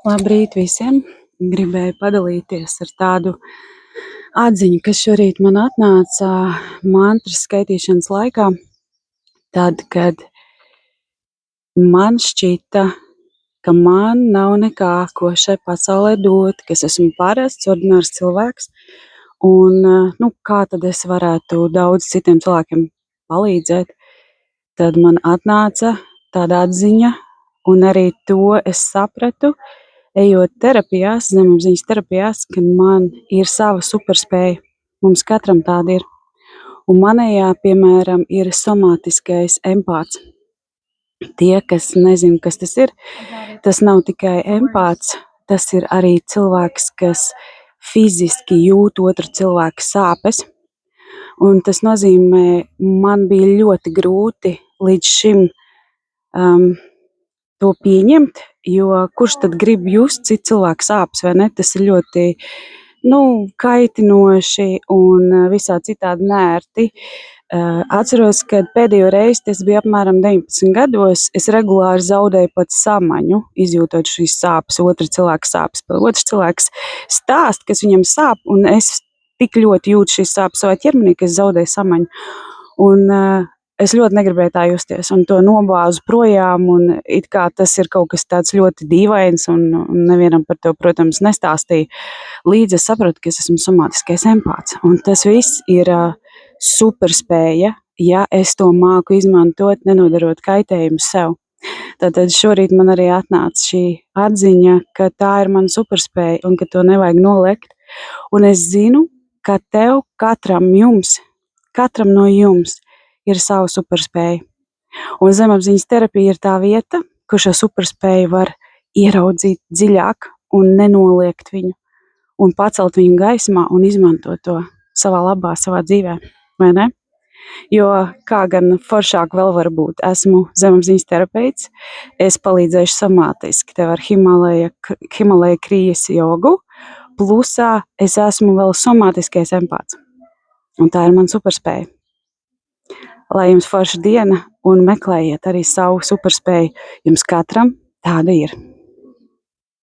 Labrīt visiem! Gribēju padalīties ar tādu atziņu, kas šorīt man atnāca mantras skaitīšanas laikā. Tad, kad man šķita, ka man nav nekā, ko šai pasaulē dot, ka es esmu parasts, ordinārs cilvēks, un kā tad es varētu daudz citiem cilvēkiem palīdzēt, tad man atnāca tāda atziņa, un arī to es sapratu, ejot terapijās, zemapziņas terapijās, ka man ir sava superspēja. Mums katram tāda ir. Un manējā, piemēram, ir somātiskais empāts. Tie, kas nezina, kas tas ir, tas nav tikai empāts, tas ir arī cilvēks, kas fiziski jūt otru cilvēku sāpes. Un tas nozīmē, man bija ļoti grūti līdz šim to pieņemt, jo kurš tad grib just citu cilvēku sāpes, vai ne? Tas ir ļoti kaitinoši un visā citādi nērti. Atceros, kad pēdējo reizi, tas bija apmēram 19 gados, es regulāri zaudēju pat samaņu, izjūtot šīs sāpes, otra cilvēka sāpes. Otrs cilvēks stāst, kas viņam sāp, un es tik ļoti jūtu šīs sāpes savā ķermenī, ka es zaudēju samaņu. Un es ļoti negribēju tā justies, un to nobāzu projām, un it kā tas ir kaut kas tāds ļoti dīvains, un nevienam par to, protams, nestāstīja. Līdz es sapratu, ka es esmu somātiskais empāts, un tas viss ir superspēja, ja es to māku izmantot, nenodarot kaitējumu sev. Tātad šorīt man arī atnāca šī atziņa, ka tā ir mana superspēja, un ka to nevajag noliegt, un es zinu, ka tev, katram no jums ir sava superspēja. Un zemapziņas terapija ir tā vieta, kur šo superspēju var ieraudzīt dziļāk un nenoliegt viņu, un pacelt viņu gaismā un izmantot to savā labā, savā dzīvē, vai ne? Jo kā gan foršāk vēl var būt, esmu zemapziņas terapeits, es palīdzēšu somātiski tev ar Himalaja krijas jogu, plusā es esmu vēl somātiskais empāts, un tā ir mana superspēja. Lai jums forša diena un meklējiet arī savu superspēju. Jums katram tāda ir.